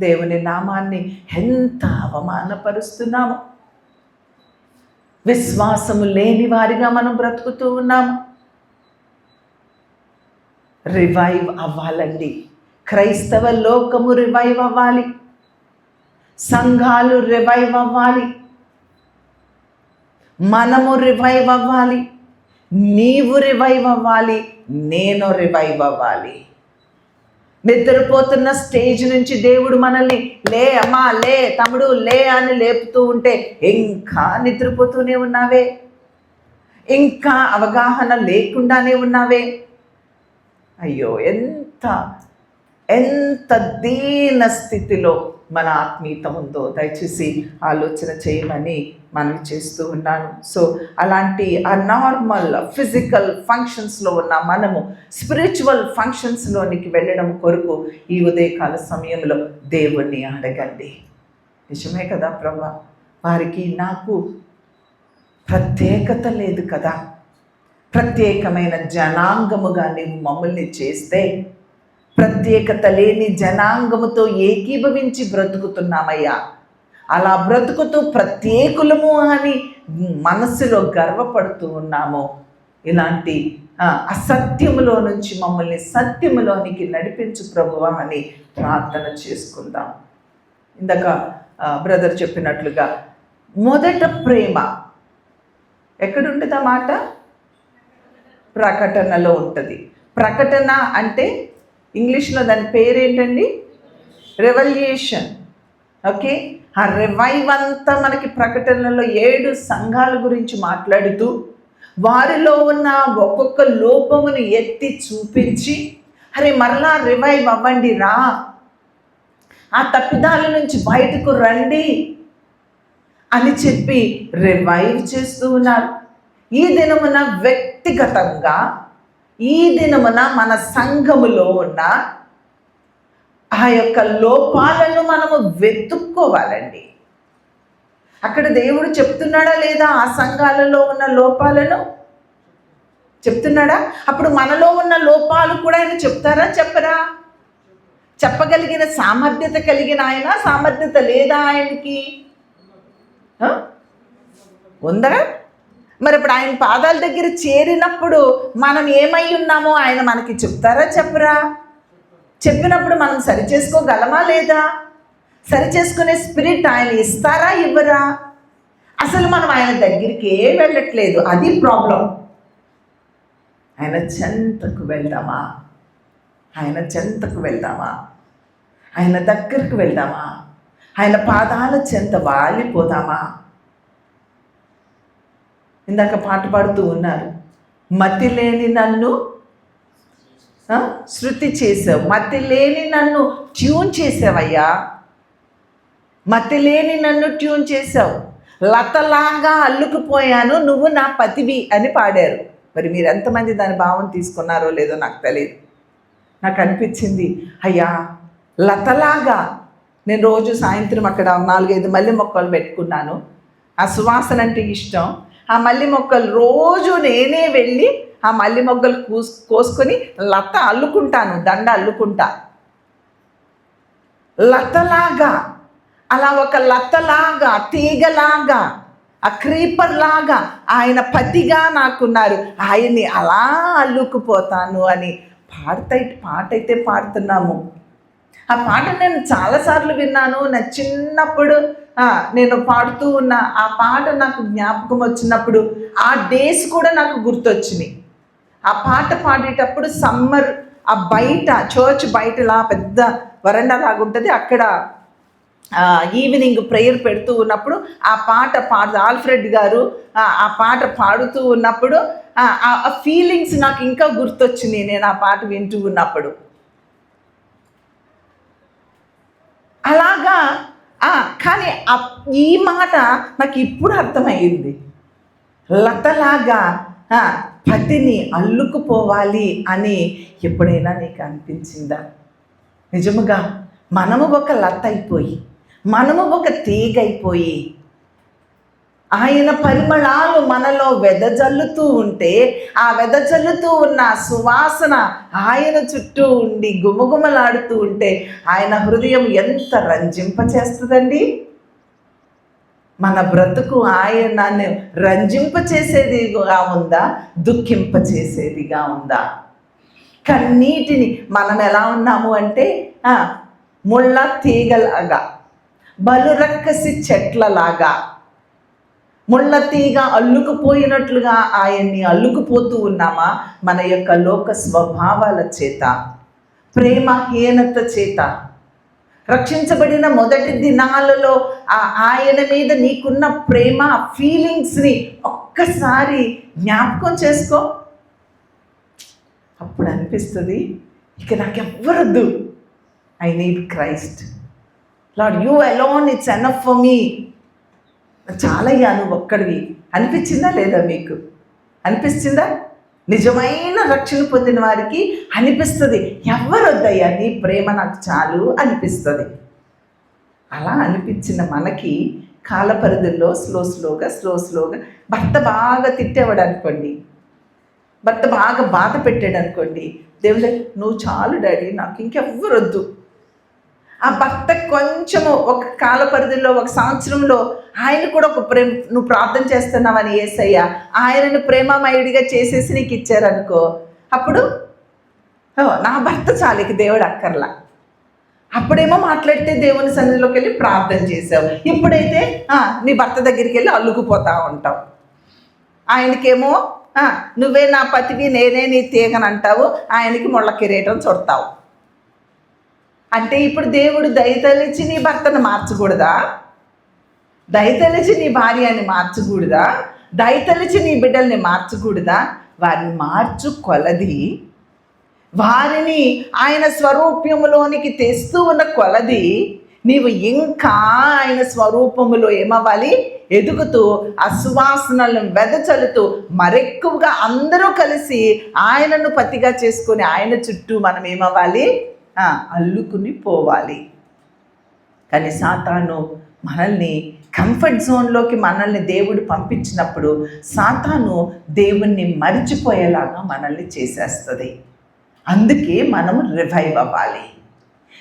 దేవుని నామాన్ని ఎంత అవమానపరుస్తున్నాము. విశ్వాసము లేని వారిగా మనం బ్రతుకుతూ ఉన్నాము. రివైవ్ అవ్వాలండి. క్రైస్తవ లోకము రివైవ్ అవ్వాలి, సంఘాలు రివైవ్ అవ్వాలి, మనము రివైవ్ అవ్వాలి, నీవు రివైవ్ అవ్వాలి, నేను రివైవ్ అవ్వాలి. నిద్రపోతున్న స్టేజ్ నుంచి దేవుడు మనల్ని లే అమ్మా, లే తమ్ముడు, లే అని లేపుతూ ఉంటే ఇంకా నిద్రపోతూనే ఉన్నావే, ఇంకా అవగాహన లేకుండానే ఉన్నావే. అయ్యో, ఎంత దీన స్థితిలో మన ఆత్మీయత ఉందో దయచేసి ఆలోచన చేయమని మనవి చేస్తూ ఉన్నాను. సో అలాంటి ఆ నార్మల్ ఫిజికల్ ఫంక్షన్స్లో ఉన్న మనము స్పిరిచువల్ ఫంక్షన్స్లోనికి వెళ్ళడం కొరకు ఈ ఉదయకాల సమయంలో దేవుణ్ణి అడగండి. నిజమే కదా ప్రభా, వారికి నాకు ప్రత్యేకత లేదు కదా, ప్రత్యేకమైన జనాంగముగా నీవు మమ్మల్ని చేస్తే ప్రత్యేకత లేని జనాంగముతో ఏకీభవించి బ్రతుకుతున్నామయ్యా. అలా బ్రతుకుతూ ప్రత్యేకులము అని మనస్సులో గర్వపడుతూ ఉన్నాము. ఇలాంటి అసత్యములో నుంచి మమ్మల్ని సత్యములోనికి నడిపించు ప్రభువా అని ప్రార్థన చేసుకుందాం. ఇందాక బ్రదర్ చెప్పినట్లుగా మొదట ప్రేమ ఎక్కడుంటుంది? ఆ మాట ప్రకటనలో ఉంటుంది. ప్రకటన అంటే ఇంగ్లీష్లో దాని పేరేంటండి? రెవల్యూషన్. ఓకే, ఆ రివైవ్ అంతా మనకి ప్రకటనలో 7 సంఘాల గురించి మాట్లాడుతూ వారిలో ఉన్న ఒక్కొక్క లోపమును ఎత్తి చూపించి, అరే మరలా రివైవ్ అవ్వండి రా, ఆ తప్పిదాల నుంచి బయటకు రండి అని చెప్పి రివైవ్ చేస్తూ ఉన్నారు. ఈ దినమున వ్యక్తిగతంగా, ఈ దినమున మన సంఘములో ఉన్న ఆ యొక్క లోపాలను మనము వెతుక్కోవాలండి. అక్కడ దేవుడు చెప్తున్నాడా లేదా? ఆ సంఘాలలో ఉన్న లోపాలను చెప్తున్నాడా? అప్పుడు మనలో ఉన్న లోపాలు కూడా ఆయన చెప్తారా చెప్పరా? చెప్పగలిగిన సామర్థ్యత కలిగిన ఆయన, సామర్థ్యత లేదా ఆయనకి? ఉందా? మరి ఇప్పుడు ఆయన పాదాల దగ్గర చేరినప్పుడు మనం ఏమై ఉన్నామో ఆయన మనకి చెప్తారా చెప్పరా? చెప్పినప్పుడు మనం సరి చేసుకోగలమా లేదా? సరి చేసుకునే స్పిరిట్ ఆయన ఇస్తారా ఇవ్వరా? అసలు మనం ఆయన దగ్గరికి వెళ్ళట్లేదు, అది ప్రాబ్లం. ఆయన చెంతకు వెళ్దామా? ఆయన చెంతకు వెళ్దామా? ఆయన దగ్గరకు వెళ్దామా? ఆయన పాదాల చెంత వాలిపోదామా? ఇందాక పాట పాడుతూ ఉన్నారు, మతి లేని నన్ను శృతి చేసావు, మతి లేని నన్ను ట్యూన్ చేసావయ్యా, మతి లేని నన్ను ట్యూన్ చేసావు, లతలాగా అల్లుకుపోయాను నువ్వు నా పతివి అని పాడారు. మరి మీరు ఎంతమంది దాని భావం తీసుకున్నారో లేదో నాకు తెలియదు. నాకు అనిపించింది, అయ్యా లతలాగా నేను రోజు సాయంత్రం అక్కడ 4-5 మల్లె మొక్కలు పెట్టుకున్నాను. ఆ సువాసన అంటే ఇష్టం. ఆ మల్లె మొక్కలు రోజు నేనే వెళ్ళి ఆ మల్లె మొగ్గలు కోసుకొని లత అల్లుకుంటాను, దండ అల్లుకుంటా. లతలాగా, అలా ఒక లతలాగా, తీగలాగా, ఆ క్రీపర్ లాగా ఆయన పతిగా నాకున్నారు, ఆయన్ని అలా అల్లుకుపోతాను అని పాటైతే పాడుతున్నాము. ఆ పాట నేను చాలాసార్లు విన్నాను. నా చిన్నప్పుడు నేను పాడుతూ ఉన్న ఆ పాట నాకు జ్ఞాపకం వచ్చినప్పుడు ఆ డేస్ కూడా నాకు గుర్తొచ్చినాయి. ఆ పాట పాడేటప్పుడు సమ్మర్, ఆ బయట చర్చ్ బయటలా పెద్ద వరండా లాగుంటుంది, అక్కడ ఈవినింగ్ ప్రేయర్ పెడుతూ ఉన్నప్పుడు ఆ పాట ఆల్ఫ్రెడ్ గారు ఆ పాట పాడుతూ ఉన్నప్పుడు ఆ ఫీలింగ్స్ నాకు ఇంకా గుర్తొచ్చినాయి నేను ఆ పాట వింటూ ఉన్నప్పుడు. అలాగా కానీ ఈ మాట నాకు ఇప్పుడు అర్థమయ్యింది. లతలాగా పతిని అల్లుకుపోవాలి అని ఎప్పుడైనా నీకు అనిపించిందా? నిజముగా మనము ఒక లత అయిపోయి, మనము ఒక తీగ అయిపోయి, ఆయన పరిమళాలు మనలో వెదజల్లుతూ ఉంటే, ఆ వెదజల్లుతూ ఉన్న సువాసన ఆయన చుట్టూ ఉండి గుమగుమలాడుతూ ఉంటే ఆయన హృదయం ఎంత రంజింపచేస్తుందండి. మన బ్రతుకు ఆయనను రంజింపచేసేదిగా ఉందా, దుఃఖింపచేసేదిగా ఉందా? కన్నీటిని మనం ఎలా ఉన్నాము అంటే ముళ్ళ తీగలాగా, బలురక్కసి చెట్లలాగా, ముళ్ళ తీగ అల్లుకుపోయినట్లుగా ఆయన్ని అల్లుకుపోతూ ఉన్నామా? మన యొక్క లోక స్వభావాల చేత, ప్రేమహీనత చేత. రక్షించబడిన మొదటి దినాలలో ఆయన మీద నీకున్న ప్రేమ ఫీలింగ్స్ని ఒక్కసారి జ్ఞాపకం చేసుకో. అప్పుడు అనిపిస్తుంది, ఇక నాకెవ్వరొద్దు, I need Christ. Lord, you alone, it's enough for me. చాలయ్యా నువ్వు ఒక్కడివి అనిపించిందా లేదా? మీకు అనిపిస్తుందా? నిజమైన రక్షణ పొందిన వారికి అనిపిస్తుంది, ఎవరొద్దయ్యా నీ ప్రేమ నాకు చాలు అనిపిస్తుంది. అలా అనిపించిన మనకి కాలపరిధుల్లో స్లోగా భర్త బాగా తిట్టేవాడు అనుకోండి, భర్త బాగా బాధ పెట్టాడు అనుకోండి, దేవుడే నువ్వు చాలు డాడీ, నాకు ఇంకెవ్వరొద్దు. ఆ భర్త కొంచెము ఒక కాల పరిధిలో, ఒక సంవత్సరంలో ఆయన కూడా ఒక ప్రేమ, నువ్వు ప్రార్థన చేస్తున్నావని యేసయ్య ఆయనను ప్రేమమయుడిగా చేసేసి నీకు ఇచ్చారనుకో, అప్పుడు నా భర్త చాలికి దేవుడు అక్కర్లా. అప్పుడేమో మాట్లాడితే దేవుని సన్నిధిలోకి వెళ్ళి ప్రార్థన చేసావు, ఇప్పుడైతే నీ భర్త దగ్గరికి వెళ్ళి అల్లుకుపోతా ఉంటావు. ఆయనకేమో నువ్వే నా పతివి, నేనే నీ తీగనంటావు, ఆయనకి ముళ్ళ కిరీటం చుడతావు. అంటే ఇప్పుడు దేవుడు దయతలిచి నీ భర్తను మార్చకూడదా? దయతలిచి నీ భార్యని మార్చకూడదా? దయతలిచి నీ బిడ్డల్ని మార్చకూడదా? వారిని మార్చు కొలది, వారిని ఆయన స్వరూప్యములోనికి తెస్తూ ఉన్న కొలది నీవు ఇంకా ఆయన స్వరూపములో ఏమవ్వాలి? ఎదుగుతూ ఆ సువాసనలను వెదచలుతూ మరెక్కువగా అందరూ కలిసి ఆయనను పతిగా చేసుకొని ఆయన చుట్టూ మనం ఏమవ్వాలి? అల్లుకుని పోవాలి. కానీ సాతాను మనల్ని కంఫర్ట్ జోన్లోకి మనల్ని దేవుడు పంపించినప్పుడు సాతాను దేవుణ్ణి మరిచిపోయేలాగా మనల్ని చేసేస్తుంది. అందుకే మనము రివైవ్ అవ్వాలి.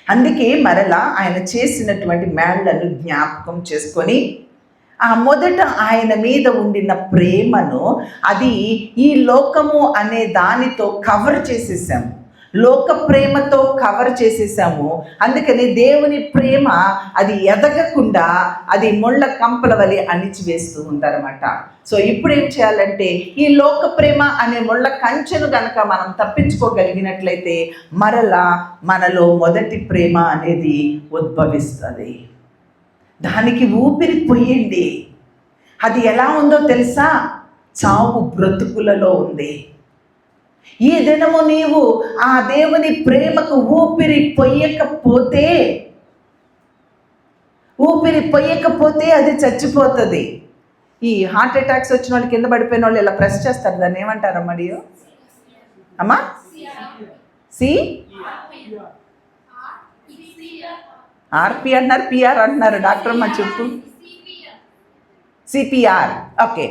అందుకే మరలా ఆయన చేసినటువంటి మేళ్లను జ్ఞాపకం చేసుకొని ఆ మొదట ఆయన మీద ఉండిన ప్రేమను అది ఈ లోకము అనే దానితో కవర్ చేసేసాము, లోక ప్రేమతో కవర్ చేసేసాము. అందుకని దేవుని ప్రేమ అది ఎదగకుండా అది ముళ్ళ కంపల వలె అణిచివేస్తూ ఉందన్నమాట. సో ఇప్పుడు ఏం చేయాలంటే ఈ లోక ప్రేమ అనే ముళ్ళ కంచెను గనక మనం తప్పించుకోగలిగినట్లయితే మరలా మనలో మొదటి ప్రేమ అనేది ఉద్భవిస్తుంది. దానికి ఊపిరి పోయండి. అది ఎలా ఉందో తెలుసా? చావు బ్రతుకులలో ఉంది. ఈ దినము నీవు ఆ దేవుని ప్రేమకు ఊపిరి పొయ్యకపోతే అది చచ్చిపోతుంది. ఈ హార్ట్ అటాక్స్ వచ్చిన వాళ్ళు, కింద పడిపోయిన వాళ్ళు ఇలా ప్రెస్ చేస్తారు, దాన్ని ఏమంటారు మరియు అమ్మా? ఆర్పి అంటున్నారు, పిఆర్ అంటున్నారు. డాక్టర్ అమ్మ చెప్పు. సిపిఆర్. Okay,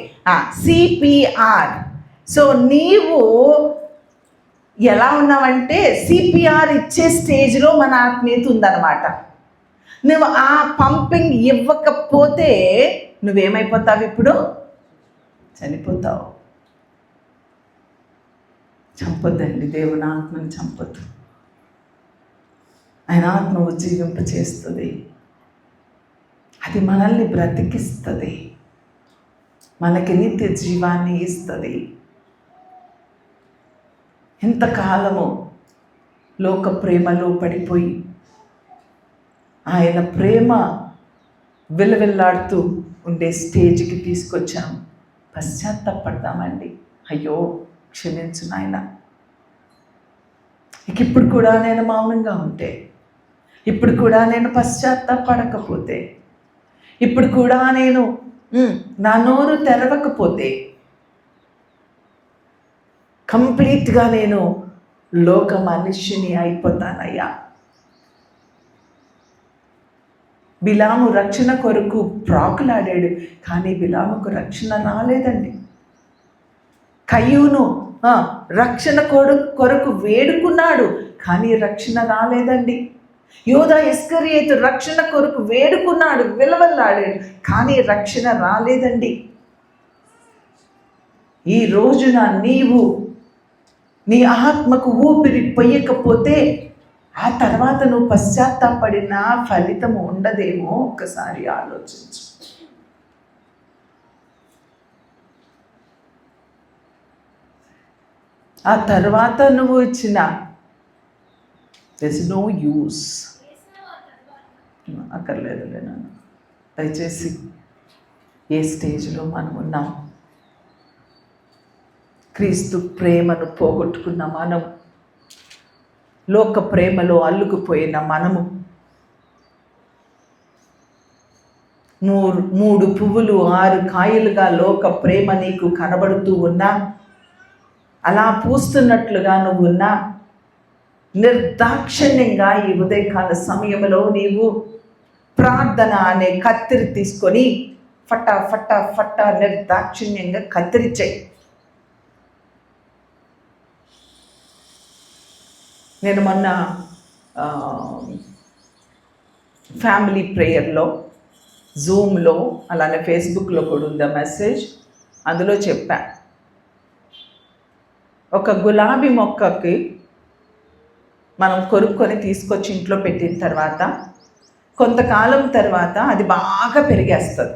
CPR. సో నీవు ఎలా ఉన్నావంటే సిపిఆర్ ఇచ్చే స్టేజ్లో మన ఆత్మీయత ఉందన్నమాట. నువ్వు ఆ పంపింగ్ ఇవ్వకపోతే నువ్వేమైపోతావు? ఇప్పుడు చనిపోతావు. చంపొద్దండి, దేవుని ఆత్మని చంపొద్దు. ఆయన ఆత్మ ఉజ్జీవింప చేస్తుంది. అది మనల్ని బ్రతికిస్తుంది, మనకి నిత్య జీవాన్ని ఇస్తుంది. ఇంతకాలము లోక ప్రేమలో పడిపోయి ఆయన ప్రేమ విలవిల్లాడుతూ ఉండే స్టేజ్కి తీసుకొచ్చాము. పశ్చాత్తాపడదామండి. అయ్యో క్షమించు నాయన, ఇక ఇప్పుడు కూడా నేను మౌనంగా ఉంటే, ఇప్పుడు కూడా నేను పశ్చాత్తాపడకపోతే, ఇప్పుడు కూడా నేను నా నోరు తెరవకపోతే కంప్లీట్గా నేను లోక మనిషిని అయిపోతానయ్యా. బిలాము రక్షణ కొరకు ప్రాకులాడాడు, కానీ బిలాముకు రక్షణ రాలేదండి. కయ్యూను రక్షణ కొరకు వేడుకున్నాడు, కానీ రక్షణ రాలేదండి. యోధా ఇస్కరియోతు రక్షణ కొరకు వేడుకున్నాడు, విలవల్లాడాడు, కానీ రక్షణ రాలేదండి. ఈ రోజున నీవు నీ ఆత్మకు ఊపిరి పొయ్యకపోతే ఆ తర్వాత నువ్వు పశ్చాత్తాపడిన ఫలితము ఉండదేమో ఒక్కసారి ఆలోచించు. ఆ తర్వాత నువ్వు ఇచ్చిన there's no use. అక్కర్లేదులే నాన్న. దయచేసి ఏ స్టేజ్లో మనం ఉన్నాం? క్రీస్తు ప్రేమను పోగొట్టుకున్న మనం, లోక ప్రేమలో అల్లుకుపోయిన మనము, 3 పువ్వులు 6 కాయలుగా లోక ప్రేమ నీకు కనబడుతూ ఉన్నా, అలా పూస్తున్నట్లుగా నువ్వు ఉన్నా, నిర్దాక్షిణ్యంగా ఈ ఉదయకాల సమయంలో నీవు ప్రార్థన అనే కత్తిరి తీసుకొని ఫటా ఫటా ఫటా నిర్దాక్షిణ్యంగా కత్తిరిచ్చాయి. నేను మొన్న ఫ్యామిలీ ప్రేయర్లో, జూమ్లో, అలానే ఫేస్బుక్లో కూడా ఉంది మెసేజ్. అందులో చెప్పా, ఒక గులాబీ మొక్కకి మనం కొరుక్కొని తీసుకొచ్చి ఇంట్లో పెట్టిన తర్వాత కొంతకాలం తర్వాత అది బాగా పెరిగేస్తుంది.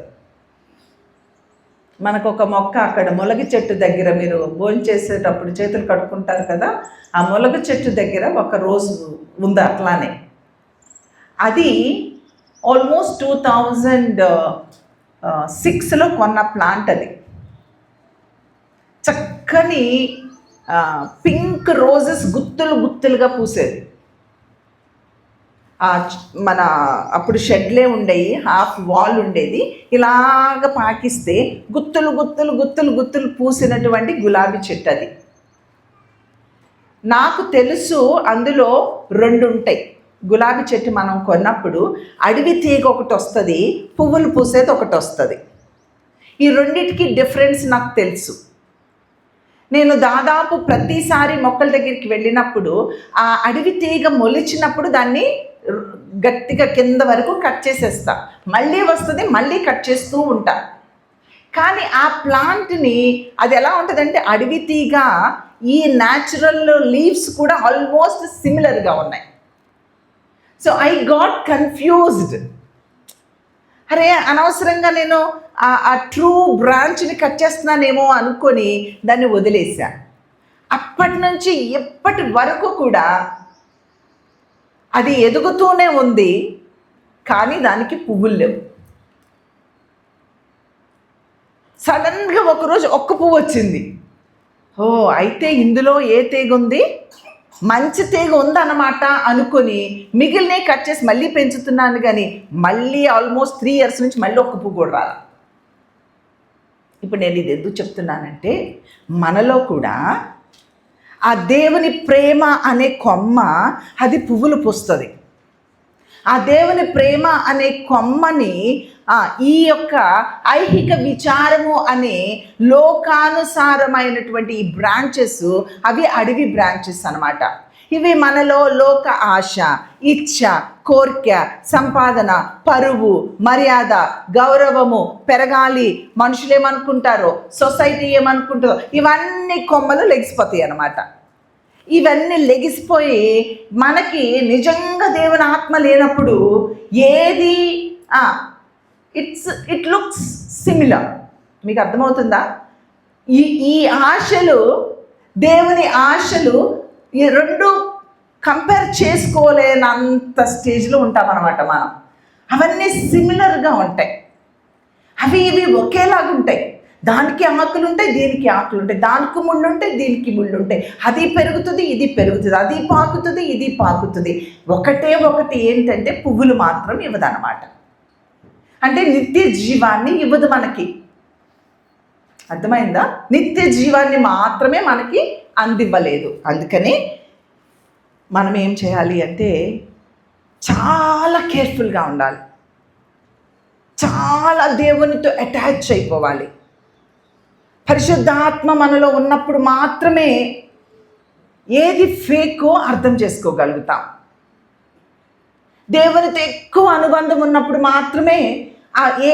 మనకు ఒక మొక్క అక్కడ ములగ చెట్టు దగ్గర, మీరు భోజనం చేసేటప్పుడు చేతులు కడుక్కుంటారు కదా, ఆ ములగ చెట్టు దగ్గర ఒక రోజు ఉంది అట్లానే. అది ఆల్మోస్ట్ 2006లో కొన్న ప్లాంట్. అది చక్కని పింక్ రోజెస్ గుత్తులు గుత్తులుగా పూసేది. మన అప్పుడు షెడ్లే ఉండేవి, హాఫ్ వాల్ ఉండేది, ఇలాగ పాకిస్తే గుత్తులు గుత్తులు గుత్తులు గుత్తులు పూసినటువంటి గులాబీ చెట్టు. అది నాకు తెలుసు అందులో 2 ఉంటాయి. గులాబీ చెట్టు మనం కొన్నప్పుడు అడవి తీగ ఒకటి వస్తుంది, పువ్వులు పూసేది ఒకటి వస్తుంది. ఈ రెండింటికి డిఫరెన్స్ నాకు తెలుసు. నేను దాదాపు ప్రతిసారి మొక్కల దగ్గరికి వెళ్ళినప్పుడు ఆ అడవి తీగ మొలిచినప్పుడు దాన్ని గట్టిగా కింద వరకు కట్ చేసేస్తా, మళ్ళీ వస్తుంది, మళ్ళీ కట్ చేస్తూ ఉంటా. కానీ ఆ ప్లాంట్ని అది ఎలా ఉంటుందంటే, అడవి తీగ ఈ న్యాచురల్ లీవ్స్ కూడా ఆల్మోస్ట్ సిమిలర్గా ఉన్నాయి. So I got confused. అరే అనవసరంగా నేను ఆ ట్రూ బ్రాంచ్ని కట్ చేస్తున్నానేమో అనుకొని దాన్ని వదిలేసా. అప్పటి నుంచి ఎప్పటి వరకు కూడా అది ఎదుగుతూనే ఉంది, కానీ దానికి పువ్వులు లేవు. సడన్గా ఒకరోజు ఒక్క పువ్వు వచ్చింది. ఓ అయితే ఇందులో ఏ తీగ ఉంది, మంచి తీగ ఉందన్నమాట అనుకొని మిగిలినే కట్ చేసి మళ్ళీ పెంచుతున్నాను. కానీ మళ్ళీ ఆల్మోస్ట్ 3 years నుంచి మళ్ళీ ఒక్క పువ్వు కూడా రాలి. ఇప్పుడు నేను ఇది ఎందుకు చెప్తున్నానంటే, మనలో కూడా ఆ దేవుని ప్రేమ అనే కొమ్మ అది పువ్వులు పూస్తుంది. ఆ దేవుని ప్రేమ అనే కొమ్మని ఈ యొక్క ఐహిక విచారము అనే లోకానుసారమైనటువంటి ఈ బ్రాంచెస్, అవి అడవి బ్రాంచెస్ అన్నమాట. ఇవి మనలో లోక ఆశ, ఇచ్ఛ, కోరిక, సంపాదన, పరువు, మర్యాద, గౌరవము పెరగాలి, మనుషులు ఏమనుకుంటారో, సొసైటీ ఏమనుకుంటారో, ఇవన్నీ కొమ్మలు లెగిసిపోతాయి అన్నమాట. ఇవన్నీ లెగిసిపోయి మనకి నిజంగా దేవుని ఆత్మ లేనప్పుడు ఏది ఇట్ లుక్స్ సిమిలర్. మీకు అర్థమవుతుందా? ఈ ఆశలు, దేవుని ఆశలు, ఈ 2 కంపేర్ చేసుకోలేనంత స్టేజ్లో ఉంటామన్నమాట మనం. అవన్నీ సిమిలర్గా ఉంటాయి, అవి ఇవి ఒకేలాగా ఉంటాయి. దానికి ఆకులు ఉంటాయి, దీనికి ఆకులు ఉంటాయి, దానికి ముళ్ళు ఉంటాయి, దీనికి ముళ్ళు ఉంటాయి. అది పెరుగుతుంది, ఇది పెరుగుతుంది, అది పాకుతుంది, ఇది పాకుతుంది. ఒకటి ఏంటంటే పువ్వులు మాత్రం ఇవ్వదన్నమాట. అంటే నిత్య జీవాన్ని ఇవ్వదు మనకి. అర్థమైందా? నిత్య జీవాన్ని మాత్రమే మనకి అందివ్వలేదు. అందుకని మనం ఏం చేయాలి అంటే చాలా కేర్ఫుల్గా ఉండాలి. చాలా దేవునితో అటాచ్ అయిపోవాలి. పరిశుద్ధాత్మ మనలో ఉన్నప్పుడు మాత్రమే ఏది ఫేకో అర్థం చేసుకోగలుగుతాం. దేవునితో ఎక్కువ అనుబంధం ఉన్నప్పుడు మాత్రమే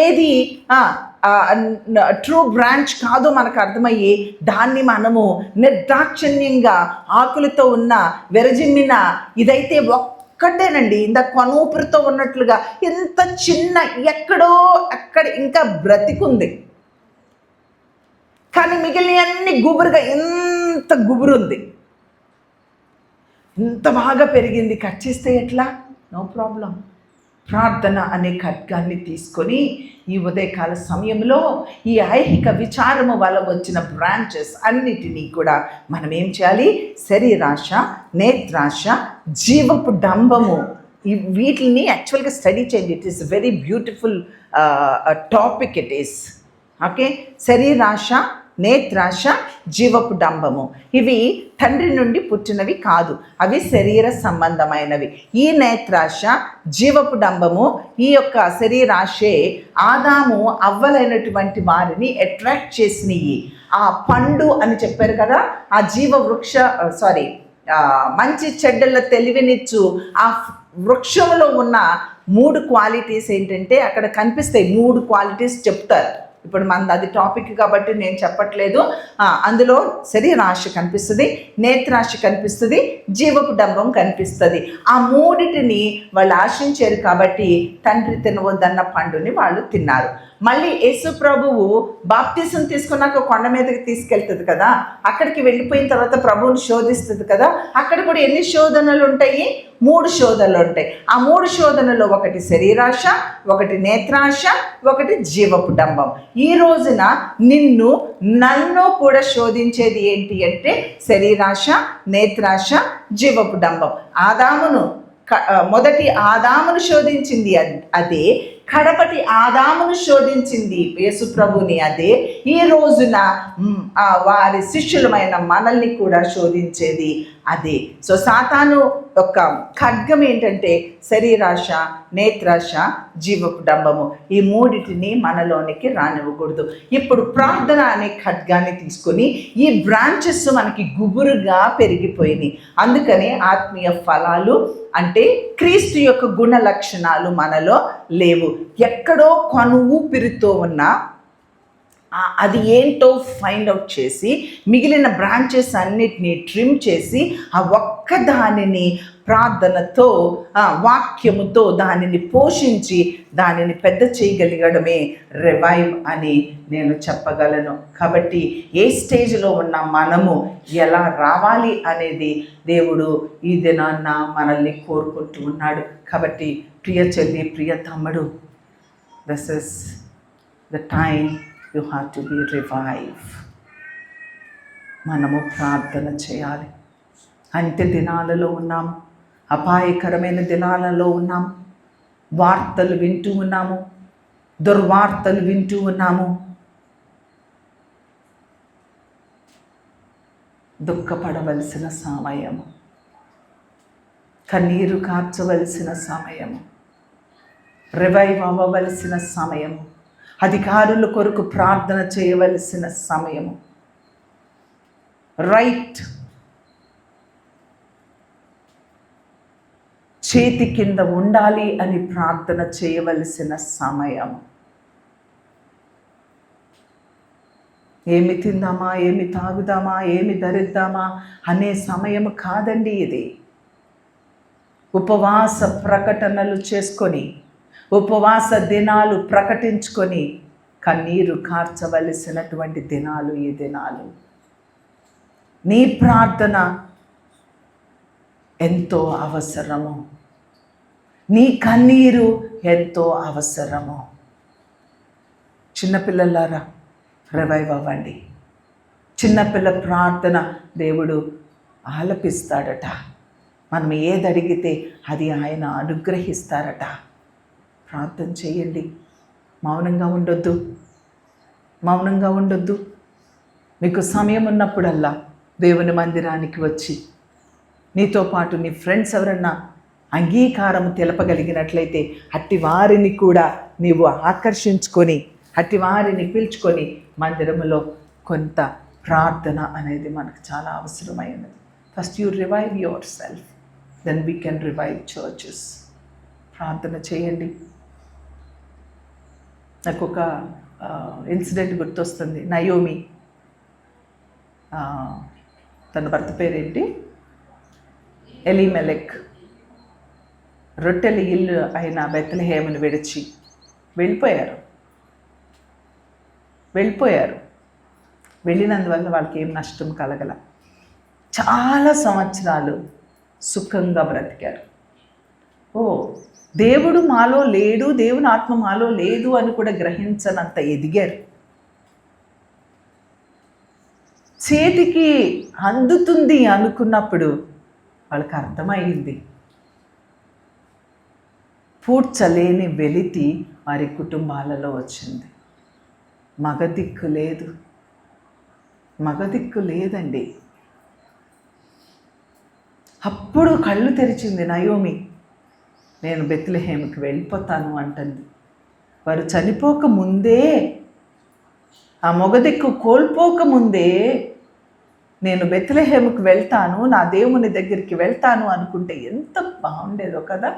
ఏది ట్రూ బ్రాంచ్ కాదో మనకు అర్థమయ్యి దాన్ని మనము నిర్దాక్షిణ్యంగా ఆకులతో ఉన్న విరజిమ్మిన ఇదైతే ఒక్కటేనండి, ఇంత కొనూపిరితో ఉన్నట్లుగా ఇంత చిన్న ఎక్కడో అక్కడ ఇంకా బ్రతికుంది, కానీ మిగిలిన అన్ని గుబురుగా ఇంత గుబురుంది, ఇంత బాగా పెరిగింది. కట్ చేస్తే ఎట్లా? No problem. ప్రార్థన అనే ఖడ్గాన్ని తీసుకొని ఈ ఉదయకాల సమయంలో ఈ ఐహిక విచారము వల్ల వచ్చిన బ్రాంచెస్ అన్నిటినీ కూడా మనం ఏం చేయాలి? శరీరాశ, నేత్రాశ, జీవపు డంబము, వీటిని యాక్చువల్గా స్టడీ చేయండి. It is very beautiful topic it is. Okay, శరీరాశ, నేత్రాశ, జీవపు డంబము ఇవి తండ్రి నుండి పుట్టినవి కాదు, అవి శరీర సంబంధమైనవి. ఈ నేత్రాశ, జీవపు డంబము, ఈ యొక్క శరీరాశే ఆదాము అవ్వలైనటువంటి వారిని అట్రాక్ట్ చేసినవి. ఆ పండు అని చెప్పారు కదా, ఆ జీవ వృక్ష మంచి చెడ్డల తెలివినిచ్చు ఆ వృక్షంలో ఉన్న 3 క్వాలిటీస్ ఏంటంటే అక్కడ కనిపిస్తాయి. 3 క్వాలిటీస్ చెప్తారు. ఇప్పుడు మనది అది టాపిక్ కాబట్టి నేను చెప్పట్లేదు. అందులో శరీరాశ కనిపిస్తుంది, నేత్రాశ కనిపిస్తుంది, జీవపు డంబం కనిపిస్తుంది. ఆ 3టిని వాళ్ళు ఆశించారు కాబట్టి తండ్రి తినవద్దన్న పండుని వాళ్ళు తిన్నారు. మళ్ళీ యేసు ప్రభువు బాప్తిసం తీసుకున్నాక కొండ మీదకి తీసుకెళ్తుంది కదా, అక్కడికి వెళ్ళిపోయిన తర్వాత ప్రభువుని శోధిస్తుంది కదా, అక్కడ కూడా ఎన్ని శోధనలు ఉంటాయి? 3 శోధనలు ఉంటాయి. ఆ 3 శోధనలో ఒకటి శరీరాశ, ఒకటి నేత్రాశ, ఒకటి జీవపు డంబం. ఈ రోజున నన్ను కూడా శోధించేది ఏంటి అంటే శరీరాశ, నేత్రాశ, జీవపు డంబం. మొదటి ఆదామును శోధించింది అదే, కడపటి ఆదామును శోధించింది యేసు ప్రభుని అదే, ఈ రోజున వారి శిష్యులమైన మనల్ని కూడా శోధించేది అదే. సో సాతాను యొక్క ఖడ్గం ఏంటంటే శరీరాశ, నేత్రాశ, జీవపు డంబము. ఈ 3టిని మనలోనికి రానివ్వకూడదు. ఇప్పుడు ప్రార్థన అనే ఖడ్గాన్ని తీసుకొని ఈ బ్రాంచెస్ మనకి గుబురుగా పెరిగిపోయినాయి. అందుకనే ఆత్మీయ ఫలాలు అంటే క్రీస్తు యొక్క గుణ లక్షణాలు మనలో లేవు. ఎక్కడో ఊపిరితో ఉన్న అది ఏంటో ఫైండ్ అవుట్ చేసి మిగిలిన బ్రాంచెస్ అన్నిటినీ ట్రిమ్ చేసి ఆ ఒక్క దానిని ప్రార్థనతో, వాక్యముతో దానిని పోషించి దానిని పెద్ద చేయగలిగడమే రివైవ్ అని నేను చెప్పగలను. కాబట్టి ఏ స్టేజ్లో ఉన్న మనము ఎలా రావాలి అనేది దేవుడు ఈ దినాన్న మనల్ని కోరుకుంటూ ఉన్నాడు. కాబట్టి ప్రియ చెల్లి, ప్రియ తమ్ముడు, this is the time you have to be revive. మనము ప్రార్థన చేయాలి. అంత్య దినాలలో ఉన్నాము, అపాయకరమైన దినాలలో ఉన్నాము, వార్తలు వింటూ ఉన్నాము, దుర్వార్తలు వింటూ ఉన్నాము. దుఃఖపడవలసిన సమయము, కన్నీరు కార్చవలసిన సమయము, రివైవ్ అవ్వవలసిన సమయము, అధికారుల కొరకు ప్రార్థన చేయవలసిన సమయము, రైట్ చేతి కింద ఉండాలి అని ప్రార్థన చేయవలసిన సమయం. ఏమి తిందామా, ఏమి తాగుదామా, ఏమి ధరిద్దామా అనే సమయం కాదండి ఇది. ఉపవాస ప్రకటనలు చేసుకొని, ఉపవాస దినాలు ప్రకటించుకొని కన్నీరు కార్చవలసినటువంటి దినాలు ఈ దినాలు. నీ ప్రార్థన ఎంతో అవసరము, నీ కన్నీరు ఎంతో అవసరము. చిన్నపిల్లలారా, రివైవ్ అవ్వండి. చిన్నపిల్ల ప్రార్థన దేవుడు ఆలపిస్తాడట. మనం ఏది అడిగితే అది ఆయన అనుగ్రహిస్తారట. ప్రార్థన చేయండి. మౌనంగా ఉండొద్దు, మౌనంగా ఉండొద్దు. మీకు సమయం ఉన్నప్పుడల్లా దేవుని మందిరానికి వచ్చి నీతో పాటు నీ ఫ్రెండ్స్ ఎవరన్నా అంగీకారం తెలపగలిగినట్లయితే అట్టి వారిని కూడా నీవు ఆకర్షించుకొని అట్టి వారిని పిలుచుకొని మందిరములో కొంత ప్రార్థన అనేది మనకు చాలా అవసరమైనది. First you revive yourself, then we can revive churches. ప్రార్థన చేయండి. నాకు ఒక ఇన్సిడెంట్ గుర్తొస్తుంది. నయోమి, తన భర్త పేరేంటి, ఎలీమెలెక్, రొట్టెల ఇల్లు అయిన బెత్లెహేమును విడిచి వెళ్ళిపోయారు. వెళ్ళినందువల్ల వాళ్ళకి ఏం నష్టం కలగల. చాలా సంవత్సరాలు సుఖంగా బ్రతికారు. దేవుడు మాలో లేడు, దేవుని ఆత్మ మాలో లేదు అని కూడా గ్రహించనంత ఎదిగారు. చేతికి అందుతుంది అనుకున్నప్పుడు వాళ్ళకి అర్థమైంది, పూడ్చలేని వెలితి వారి కుటుంబాలలో వచ్చింది. మగదిక్కు లేదండి. అప్పుడు కళ్ళు తెరిచింది నయోమి. నేను బెత్లెహేముకి వెళ్ళిపోతాను అంటుంది. వారు చనిపోకముందే, ఆ మగదిక్కు కోల్పోకముందే నేను బెత్లెహేముకి వెళ్తాను, నా దేవుని దగ్గరికి వెళ్తాను అనుకుంటే ఎంత బాగుండేదో కదా.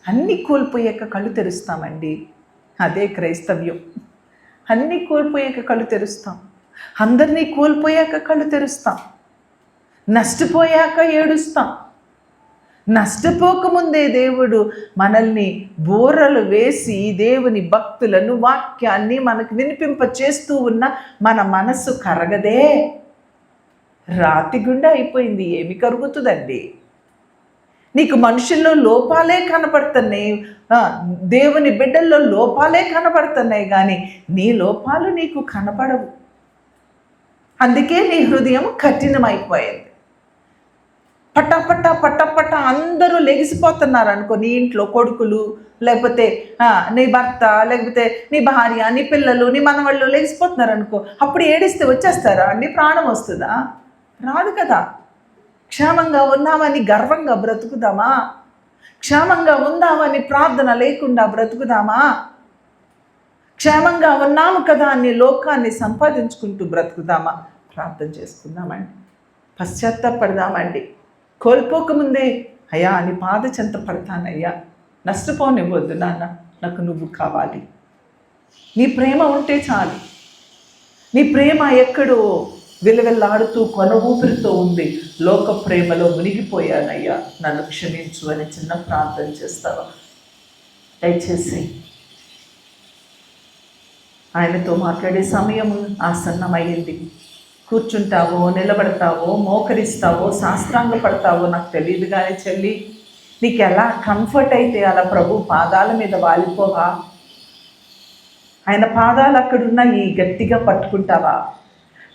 అన్నీ కోల్పోయాక కళ్ళు తెరుస్తామండి. అదే క్రైస్తవ్యం. అన్నీ కోల్పోయాక కళ్ళు తెరుస్తాం. అందరినీ కోల్పోయాక కళ్ళు తెరుస్తాం. నష్టపోయాక ఏడుస్తాం. నష్టపోకముందే దేవుడు మనల్ని బోరలు వేసి దేవుని భక్తులను, వాక్యాన్ని మనకు వినిపింప చేస్తూ ఉన్న మన మనస్సు కరగదే. రాతి గుండె అయిపోయింది, ఏమి కరుగుతుందండి? నీకు మనుషుల్లో లోపాలే కనపడుతున్నాయి, దేవుని బిడ్డల్లో లోపాలే కనపడుతున్నాయి, కానీ నీ లోపాలు నీకు కనపడవు. అందుకే నీ హృదయం కఠినమైపోయింది. పట్ట అందరూ లెగిసిపోతున్నారు అనుకో. నీ ఇంట్లో కొడుకులు, లేకపోతే నీ భర్త, లేకపోతే నీ భార్య, నీ పిల్లలు, నీ మనవాళ్ళు లెగిసిపోతున్నారు అనుకో. అప్పుడు ఏడిస్తే వచ్చేస్తారా అండి? ప్రాణం వస్తుందా? రాదు కదా. క్షేమంగా ఉన్నామని గర్వంగా బ్రతుకుదామా? క్షేమంగా ఉందామని ప్రార్థన లేకుండా బ్రతుకుదామా? క్షేమంగా ఉన్నాము కదా అని లోకాన్ని సంపాదించుకుంటూ బ్రతుకుదామా? ప్రార్థన చేసుకుందామండి, పశ్చాత్తాపడదామండి. కోల్పోకముందే అయ్యా నీ పాద చెంత పడతానయ్యా, నష్టపోనివ్వద్దు నాన్న, నాకు నువ్వు కావాలి. నీ ప్రేమ ఉంటే చాలు. నీ ప్రేమ ఎక్కడో విలవిల్లాడుతూ కొన ఊపిరితో ఉంది. లోక ప్రేమలో మునిగిపోయానయ్యా, నన్ను క్షమించు అని చిన్న ప్రార్థన చేస్తావా? దయచేసి ఆయనతో మాట్లాడే సమయం ఆసన్నమయ్యింది. కూర్చుంటావో, నిలబడతావో, మోకరిస్తావో, శాస్త్రాంగ పడతావో నాకు తెలియదు కానీ చెల్లి, నీకు ఎలా కంఫర్ట్ అయితే అలా ప్రభు పాదాల మీద వాలిపోవా? ఆయన పాదాలు అక్కడున్నాయి, గట్టిగా పట్టుకుంటావా?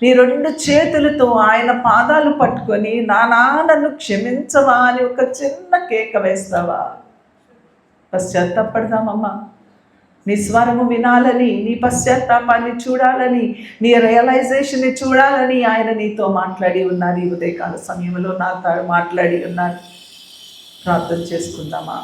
నీ 2 చేతులతో ఆయన పాదాలు పట్టుకొని నానా నన్ను క్షమించవా అని ఒక చిన్న కేక వేస్తావా? పశ్చాత్తాపడదామమ్మా. నీ స్వరము వినాలని, నీ పశ్చాత్తాపాన్ని చూడాలని, నీ రియలైజేషన్ని చూడాలని ఆయన నీతో మాట్లాడి ఉన్నారు. ఈ ఉదయకాల సమయంలో నాతో మాట్లాడి ఉన్నారు. ప్రార్థన చేసుకుందామా?